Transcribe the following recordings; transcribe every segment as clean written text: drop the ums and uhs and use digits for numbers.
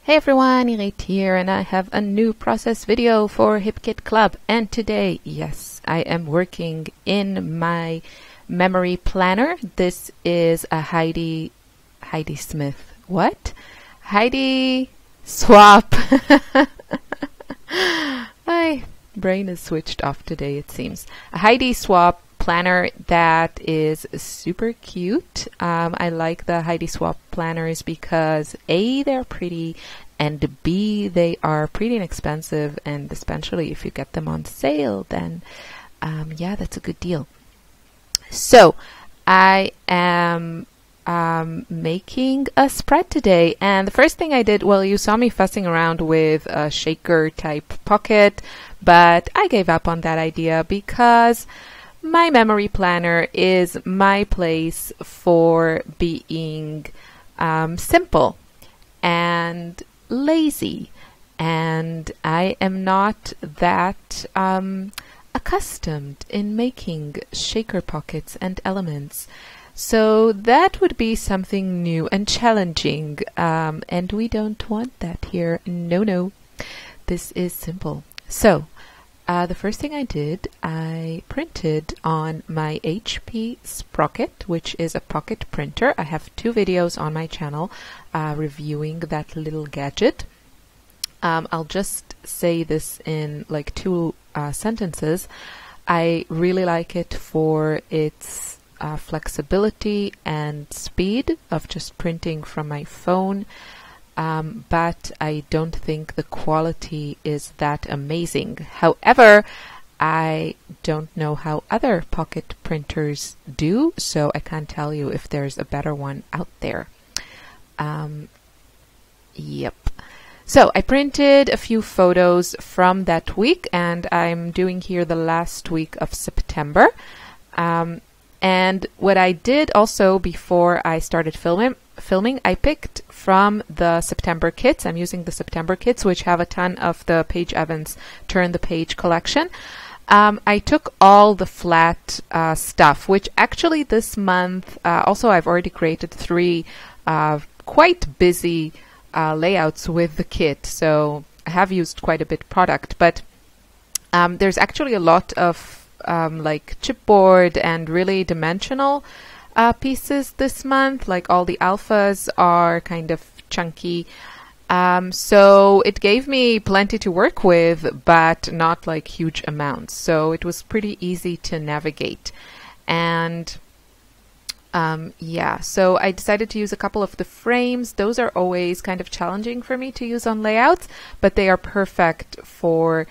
Hey everyone, Irit here, and I have a new process video for HipKit Club. And today, yes, I am working in my memory planner. This is a Heidi Smith. What? Heidi Swap. My brain is switched off today, it seems. A Heidi Swap planner that is super cute. I like the Heidi Swap planners because A, they're pretty, and B, they are pretty inexpensive, and especially if you get them on sale, then yeah, that's a good deal. So I am making a spread today, and the first thing I did, well, you saw me fussing around with a shaker type pocket, but I gave up on that idea because my memory planner is my place for being simple and lazy, and I am not that accustomed in making shaker pockets and elements. So that would be something new and challenging, and we don't want that here. No. This is simple. So the first thing I did, I printed on my HP Sprocket, which is a pocket printer. I have 2 videos on my channel reviewing that little gadget. I'll just say this in like 2 sentences. I really like it for its flexibility and speed of just printing from my phone. But I don't think the quality is that amazing. However, I don't know how other pocket printers do, so I can't tell you if there's a better one out there. Yep. So I printed a few photos from that week, and I'm doing here the last week of September. And what I did also before I started filming, I picked from the September kits. I'm using the September kits, which have a ton of the Paige Evans Turn the Page collection. I took all the flat stuff, which actually this month, also I've already created 3 quite busy layouts with the kit. So I have used quite a bit product, but there's actually a lot of like chipboard and really dimensional pieces this month. Like all the alphas are kind of chunky, so it gave me plenty to work with, but not like huge amounts, so it was pretty easy to navigate. And yeah, so I decided to use a couple of the frames. Those are always kind of challenging for me to use on layouts, but they are perfect for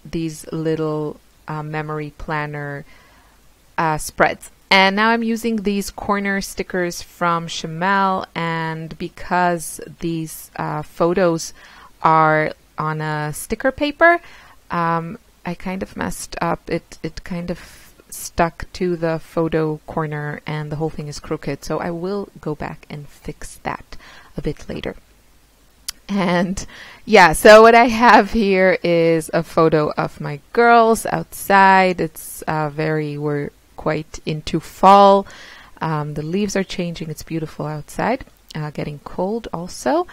these little memory planner spreads. And now I'm using these corner stickers from Chamel, and because these photos are on a sticker paper, I kind of messed up. It kind of stuck to the photo corner and the whole thing is crooked, so I will go back and fix that a bit later. And yeah, so what I have here is a photo of my girls outside. It's we're quite into fall. The leaves are changing. It's beautiful outside, getting cold also.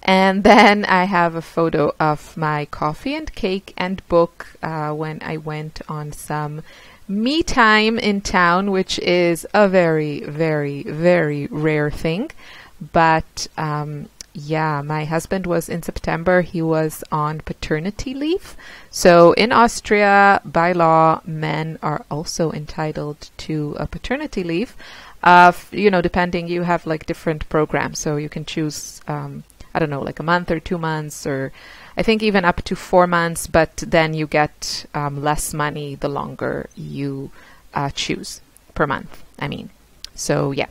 And then I have a photo of my coffee and cake and book when I went on some me time in town, which is a very, very, very rare thing. But yeah, my husband was in September. He was on paternity leave. So in Austria, by law, men are also entitled to a paternity leave. You know, depending, you have like different programs. So you can choose, I don't know, like a month or 2 months, or I think even up to 4 months, but then you get less money the longer you choose per month, I mean. So yeah.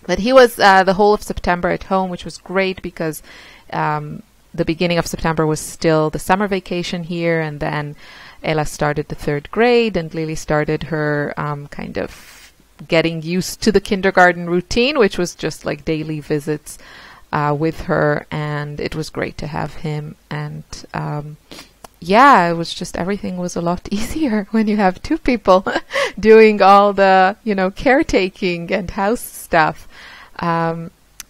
But he was the whole of September at home, which was great because the beginning of September was still the summer vacation here, and then Ella started the 3rd grade, and Lily started her kind of getting used to the kindergarten routine, which was just like daily visits with her, and it was great to have him. And yeah, it was just, everything was a lot easier when you have 2 people doing all the, you know, caretaking and house stuff.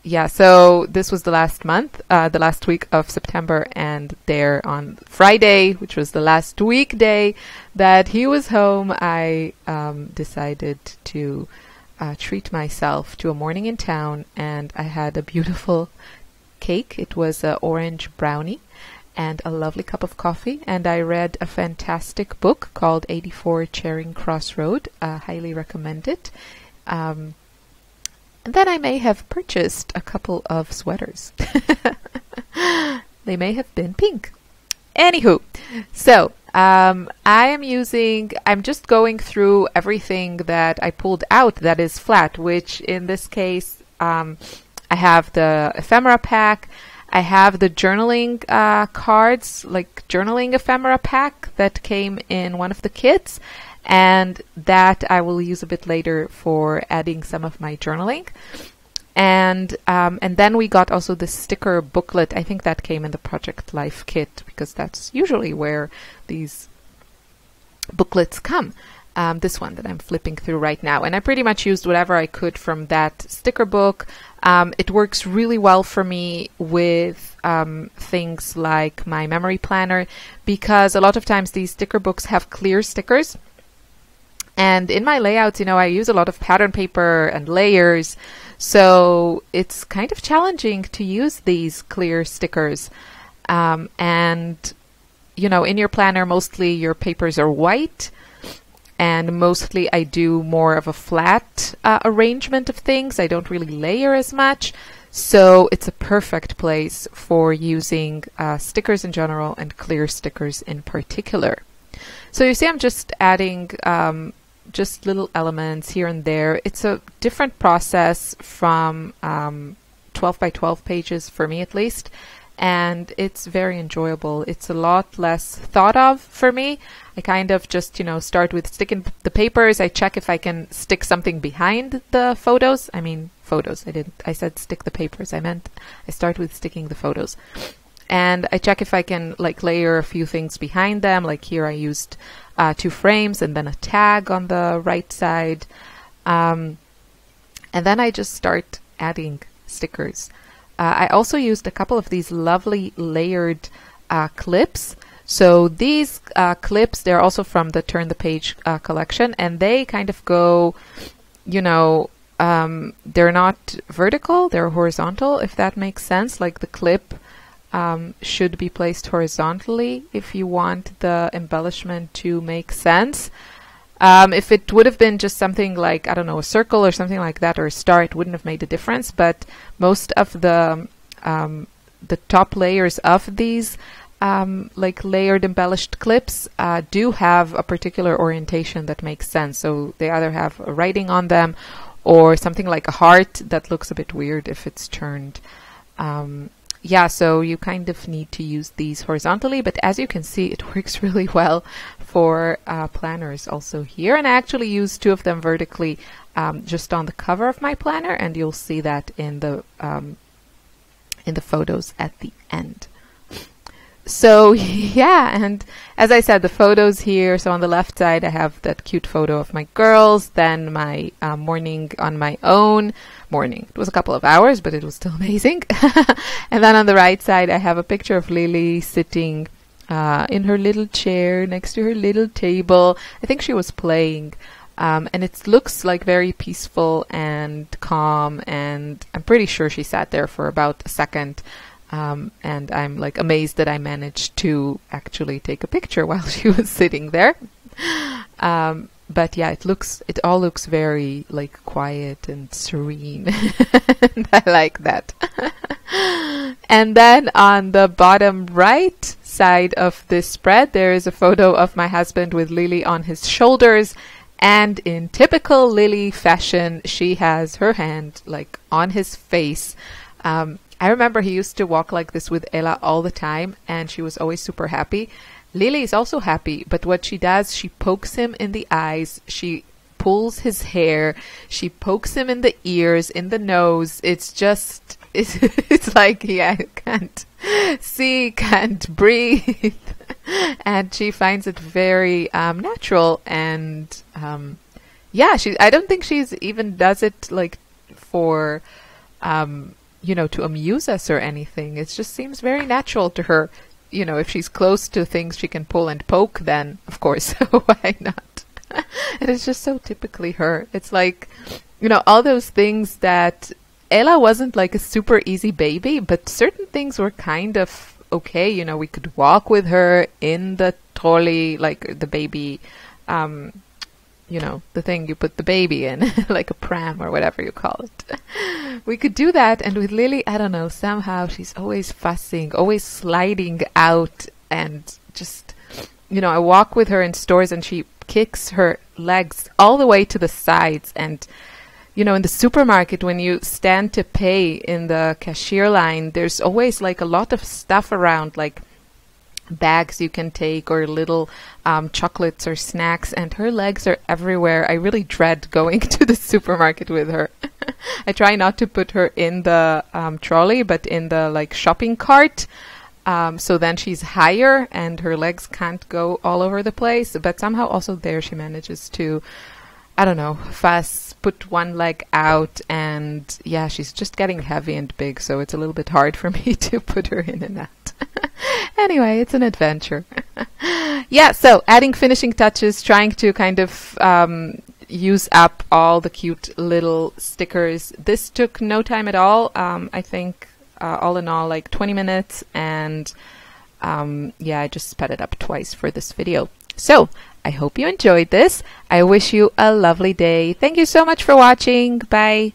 yeah, so this was the last the last week of September, and there on Friday, which was the last weekday that he was home, I decided to treat myself to a morning in town, and I had a beautiful cake. It was an orange brownie and a lovely cup of coffee, and I read a fantastic book called 84 Charing Cross Road. Highly recommend it. And then I may have purchased a couple of sweaters. They may have been pink. Anywho, so I'm just going through everything that I pulled out that is flat, which in this case, I have the ephemera pack. I have the journaling cards, like journaling ephemera pack that came in one of the kits. And that I will use a bit later for adding some of my journaling. And then we got also the sticker booklet. I think that came in the Project Life kit, because that's usually where these booklets come. This one that I'm flipping through right now. And I pretty much used whatever I could from that sticker book. It works really well for me with things like my memory planner, because a lot of times these sticker books have clear stickers. And in my layouts, I use a lot of pattern paper and layers, so it's kind of challenging to use these clear stickers. And, in your planner, mostly your papers are white, and mostly I do more of a flat arrangement of things. I don't really layer as much, so it's a perfect place for using stickers in general and clear stickers in particular. So you see I'm just adding just little elements here and there. It's a different process from 12 by 12 pages, for me at least, and it's very enjoyable. It's a lot less thought of for me. I kind of just, start with sticking the papers. I check if I can stick something behind the photos. I mean, photos. I said stick the papers. I meant I start with sticking the photos. And I check if I can layer a few things behind them. Like here I used 2 frames and then a tag on the right side. And then I just start adding stickers. I also used a couple of these lovely layered clips. So these clips, they're also from the Turn the Page collection, and they kind of go, they're not vertical, they're horizontal, if that makes sense. Like the clip should be placed horizontally if you want the embellishment to make sense. If it would have been just something like, I don't know, a circle or something like that, or a star, it wouldn't have made a difference. But most of the top layers of these layered embellished clips do have a particular orientation that makes sense. So they either have a writing on them or something like a heart that looks a bit weird if it's turned. Yeah, so you kind of need to use these horizontally, but as you can see, it works really well for planners also here. And I actually use 2 of them vertically just on the cover of my planner, and you'll see that in the photos at the end. So yeah, and as I said, the photos here, so on the left side I have that cute photo of my girls, then my morning on my own. Morning. It was a couple of hours, but it was still amazing. And then on the right side I have a picture of Lily sitting in her little chair next to her little table. I think she was playing. And it looks like very peaceful and calm, and I'm pretty sure she sat there for about a second. And I'm amazed that I managed to actually take a picture while she was sitting there. But yeah, it all looks very quiet and serene. And I like that. And then on the bottom right side of this spread, there is a photo of my husband with Lily on his shoulders. And in typical Lily fashion, she has her hand on his face. I remember he used to walk like this with Ella all the time, and she was always super happy. Lily is also happy, but what she does, she pokes him in the eyes, she pulls his hair, she pokes him in the ears, in the nose. It's just, it's like he can't see, can't breathe. And she finds it very natural, and yeah, I don't think she's even does it for you know, to amuse us or anything. It just seems very natural to her. You know, if she's close to things she can pull and poke, then of course, why not? And it's just so typically her. It's like, you know, all those things that Ella wasn't like a super easy baby, but certain things were kind of okay. You know, we could walk with her in the trolley, like the baby, you know, the thing you put the baby in, like a pram or whatever you call it. We could do that. And with Lily, I don't know, somehow she's always fussing, always sliding out, and just, you know, I walk with her in stores and she kicks her legs all the way to the sides. And, you know, in the supermarket, when you stand to pay in the cashier line, there's always like a lot of stuff around, like bags you can take or little chocolates or snacks, and her legs are everywhere. I really dread going to the supermarket with her. I try not to put her in the trolley, but in the like shopping cart. So then she's higher and her legs can't go all over the place. But somehow also there she manages to, I don't know, fuss, put one leg out, and yeah, she's just getting heavy and big, so it's a little bit hard for me to put her in and out. Anyway, it's an adventure. Yeah, so adding finishing touches, trying to kind of use up all the cute little stickers. This took no time at all. I think all in all like 20 minutes, and yeah, I just sped it up twice for this video. So I hope you enjoyed this. I wish you a lovely day. Thank you so much for watching. Bye.